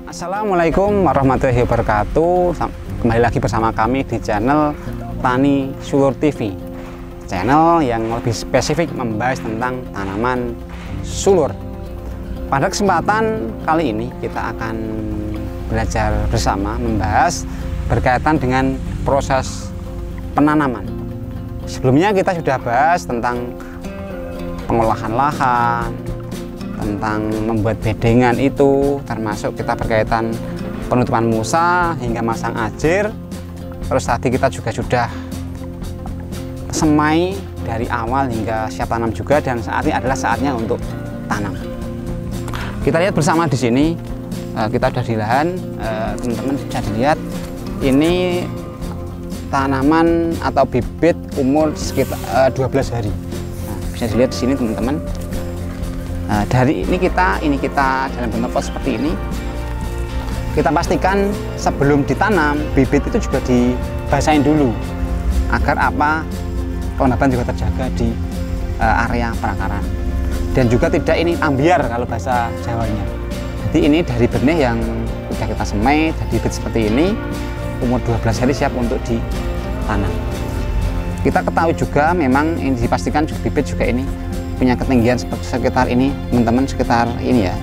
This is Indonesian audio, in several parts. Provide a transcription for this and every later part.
Assalamualaikum warahmatullahi wabarakatuh. Kembali lagi bersama kami di channel Tani Sulur TV, channel yang lebih spesifik membahas tentang tanaman sulur. Pada kesempatan kali ini kita akan belajar bersama membahas berkaitan dengan proses penanaman. Sebelumnya kita sudah bahas tentang pengolahan lahan, tentang membuat bedengan itu, termasuk kita berkaitan penutupan musa hingga masang ajir. Terus tadi kita juga sudah semai dari awal hingga siap tanam juga, dan saat ini adalah saatnya untuk tanam. Kita lihat bersama di sini, kita sudah di lahan, teman-teman bisa dilihat ini tanaman atau bibit umur sekitar 12 hari. Nah, bisa dilihat di sini teman-teman. Dari ini kita dalam bentuk pot seperti ini, kita pastikan sebelum ditanam bibit itu juga dibasahin dulu agar apa, kelembapan juga terjaga di area perakaran, dan juga tidak ini ambiar kalau bahasa Jawanya. Jadi ini dari benih yang sudah kita semai, dari bibit seperti ini umur 12 hari siap untuk ditanam. Kita ketahui juga memang ini dipastikan juga bibit juga ini punya ketinggian sekitar ini teman-teman, sekitar ini ya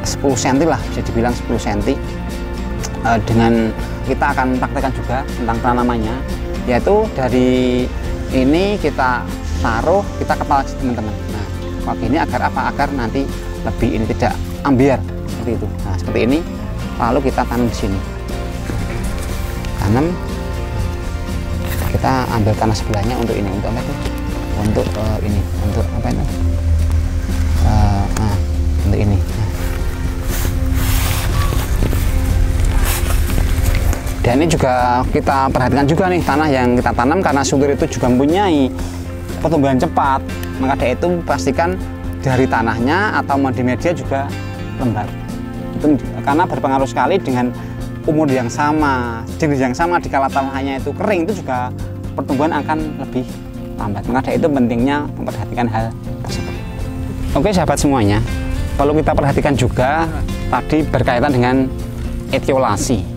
10 cm lah, bisa dibilang 10 cm. Dengan kita akan praktekkan juga tentang penanamannya, yaitu dari ini kita taruh, kita kepal teman-teman. Nah, seperti ini agar apa, agar nanti lebih ini tidak ambiar seperti itu. Nah, seperti ini, lalu kita tanam di sini, tanam, kita ambil tanah sebelahnya untuk ini, untuk apa itu, untuk ini, untuk apa itu, nah, untuk ini. Dan ini juga kita perhatikan juga nih tanah yang kita tanam, karena sulur itu juga mempunyai pertumbuhan cepat, maka dari itu pastikan dari tanahnya atau di media juga lembab. Itu karena berpengaruh sekali dengan umur yang sama, jenis yang sama, dikala tanahnya itu kering itu juga pertumbuhan akan lebih lambat. Maka dari itu pentingnya memperhatikan hal tersebut. Oke sahabat semuanya, kalau kita perhatikan juga tadi berkaitan dengan etiolasi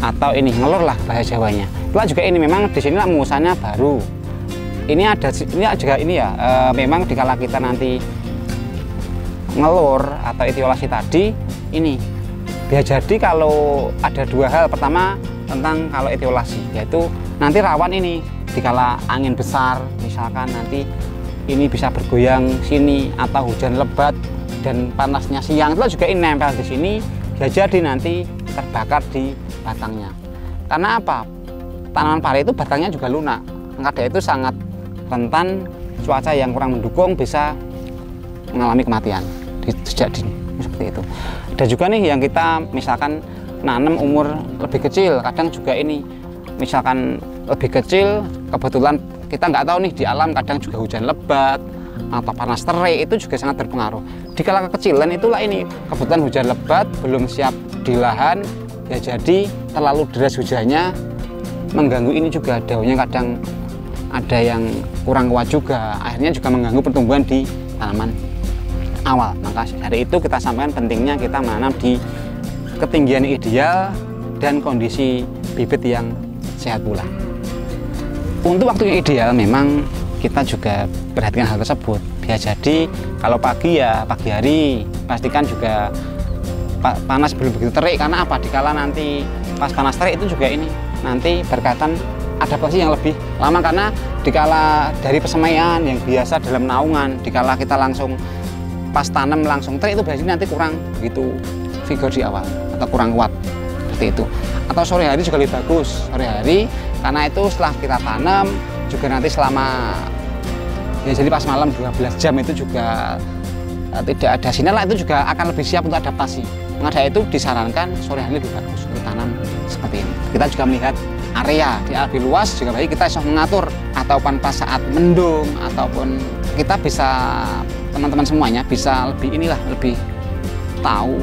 atau ini ngelur lah bahasa Jawanya. Itulah juga ini memang di sini musanya baru. Ini juga ini ya, memang dikala kita nanti ngelur atau etiolasi tadi ini bisa jadi kalau ada dua hal. Pertama tentang kalau etiolasi, yaitu nanti rawan ini dikala angin besar misalkan, nanti ini bisa bergoyang sini, atau hujan lebat dan panasnya siang, itu juga ini nempel di sini, bisa jadi nanti terbakar di batangnya. Karena apa? Tanaman pare itu batangnya juga lunak, maka dia itu sangat rentan cuaca yang kurang mendukung, bisa mengalami kematian sejak dini seperti itu. Ada juga nih yang kita misalkan nanam umur lebih kecil, kadang juga ini misalkan lebih kecil, kebetulan kita nggak tahu nih di alam kadang juga hujan lebat atau panas terik, itu juga sangat berpengaruh. Di kala kekecilan itulah ini kebetulan hujan lebat, belum siap di lahan, ya jadi terlalu deras hujannya mengganggu ini juga, daunnya kadang ada yang kurang kuat juga, akhirnya juga mengganggu pertumbuhan di tanaman awal. Maka dari itu kita sampaikan pentingnya kita menanam di ketinggian ideal dan kondisi bibit yang sehat pula. Untuk waktu yang ideal memang kita juga perhatikan hal tersebut. Bisa jadi kalau pagi ya pagi hari, pastikan juga panas belum begitu terik. Karena apa? Dikala nanti pas panas terik itu juga ini nanti berkaitan adaptasi yang lebih lama, karena dikala dari persemaian yang biasa dalam naungan, dikala kita langsung pas tanam langsung terik itu biasanya nanti kurang begitu figur di awal atau kurang kuat seperti itu. Atau sore hari juga lebih bagus, sore hari, karena itu setelah kita tanam juga nanti selama ya jadi pas malam 12 jam itu juga tidak ada sinar lah, itu juga akan lebih siap untuk adaptasi. Maka itu disarankan sore hari lebih bagus untuk tanam seperti ini. Kita juga melihat area di lebih luas, juga baik kita bisa mengatur, ataupun pas saat mendung, ataupun kita bisa, teman-teman semuanya bisa lebih inilah, lebih tahu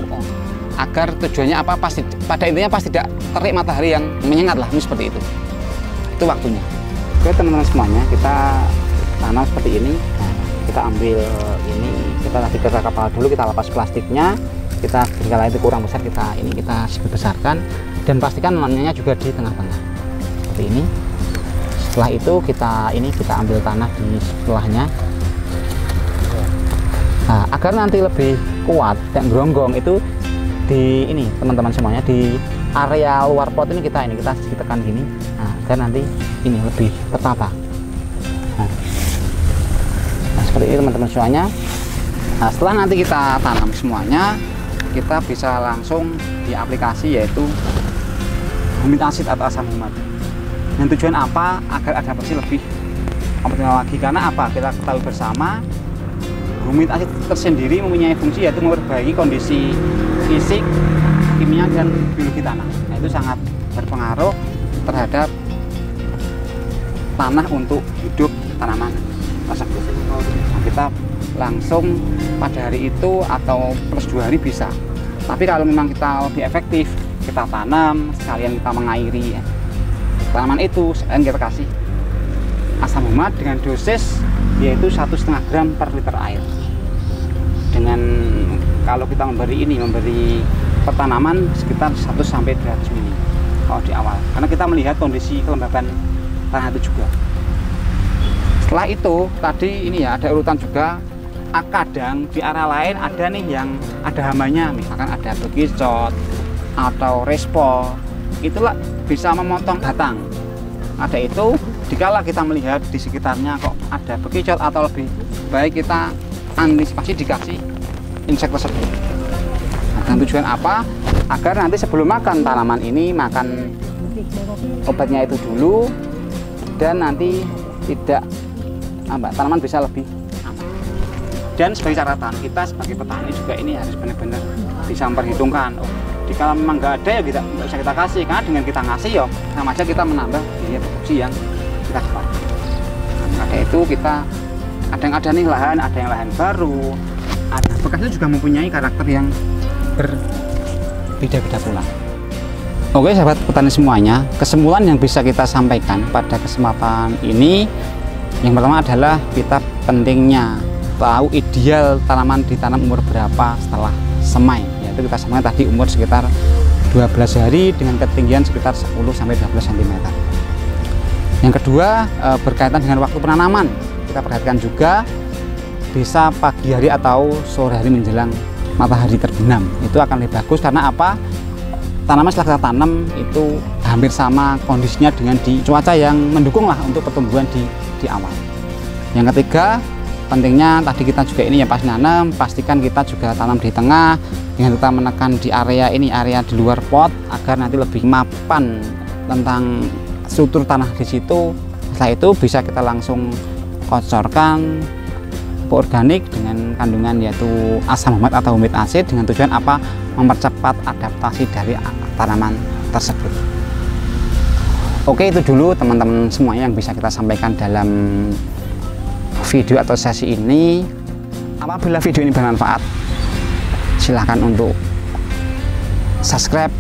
agar tujuannya apa, pasti pada intinya pas tidak terik matahari yang menyengat lah, ini seperti itu waktunya. Oke teman-teman semuanya, kita tanam seperti ini. Nah, kita ambil ini, kita kepal dulu, kita lepas plastiknya, kita kalau itu kurang besar kita besarkan, dan pastikan nanamnya juga di tengah-tengah seperti ini. Setelah itu kita ambil tanah di sebelahnya. Nah, agar nanti lebih kuat dan geronggong itu di ini teman-teman semuanya, di area luar pot ini kita tekan gini, nah, agar nanti ini lebih tertata. Nah, seperti ini teman-teman semuanya. Nah, setelah nanti kita tanam semuanya, kita bisa langsung di aplikasi yaitu humid acid atau asam humat. Dan tujuan apa? Agar adaptasi lebih optimal lagi. Karena apa? Kita ketahui bersama, humid acid tersendiri mempunyai fungsi yaitu memperbaiki kondisi fisik, kimia, dan biologi tanah. Nah, itu sangat berpengaruh terhadap tanah untuk hidup tanaman tersebut. Nah, kita langsung pada hari itu atau plus 2 hari bisa. Tapi kalau memang kita lebih efektif, kita tanam sekalian kita mengairi tanaman itu, sekalian kita kasih asam humat dengan dosis yaitu 1,5 gram per liter air. Dengan kalau kita memberi pertanaman sekitar 100 sampai 200 ml kalau di awal, karena kita melihat kondisi kelembaban tanah itu juga. Setelah itu tadi ini ya ada urutan juga. Kadang di area lain ada nih yang ada hamanya, misalkan ada bekicot atau respo, itulah bisa memotong batang. Ada itu, dikala kita melihat di sekitarnya kok ada bekicot atau lebih baik kita antisipasi dikasih insek tersebut. Nah, dan tujuan apa? Agar nanti sebelum makan tanaman ini makan obatnya itu dulu, dan nanti tidak tanaman bisa lebih aman. Dan sebagai catatan, kita sebagai petani juga ini harus benar-benar bisa memperhitungkan. Jika memang nggak ada ya kita nggak bisa kita kasih, karena dengan kita ngasih ya sama aja kita menambah biaya produksi yang kita dapat. Nah, itu kita ada nih lahan, ada yang lahan baru, ada bekasnya juga mempunyai karakter yang berbeda-beda pula. Oke sahabat petani semuanya, kesimpulan yang bisa kita sampaikan pada kesempatan ini, yang pertama adalah kita pentingnya tahu ideal tanaman ditanam umur berapa setelah semai, yaitu kita semai tadi umur sekitar 12 hari dengan ketinggian sekitar 10 sampai 12 cm. Yang kedua berkaitan dengan waktu penanaman, kita perhatikan juga bisa pagi hari atau sore hari menjelang matahari terbenam, itu akan lebih bagus. Karena apa? Tanaman setelah kita tanam itu hampir sama kondisinya dengan di cuaca yang mendukung lah untuk pertumbuhan di awal. Yang ketiga, pentingnya tadi kita juga ini ya pas nanam, pastikan kita juga tanam di tengah dengan kita menekan di area di luar pot agar nanti lebih mapan tentang struktur tanah di situ. Setelah itu bisa kita langsung kocorkan pupuk organik dengan kandungan yaitu asam humat atau humid acid dengan tujuan apa? Mempercepat adaptasi dari tanaman tersebut. Oke, itu dulu teman-teman semuanya yang bisa kita sampaikan dalam video atau sesi ini. Apabila video ini bermanfaat, silahkan untuk subscribe,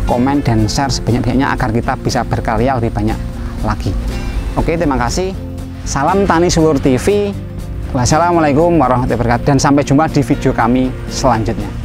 komen, dan share sebanyak-banyaknya agar kita bisa berkarya lebih banyak lagi. Oke, terima kasih. Salam Tani Sulur TV. Wassalamualaikum warahmatullahi wabarakatuh, dan sampai jumpa di video kami selanjutnya.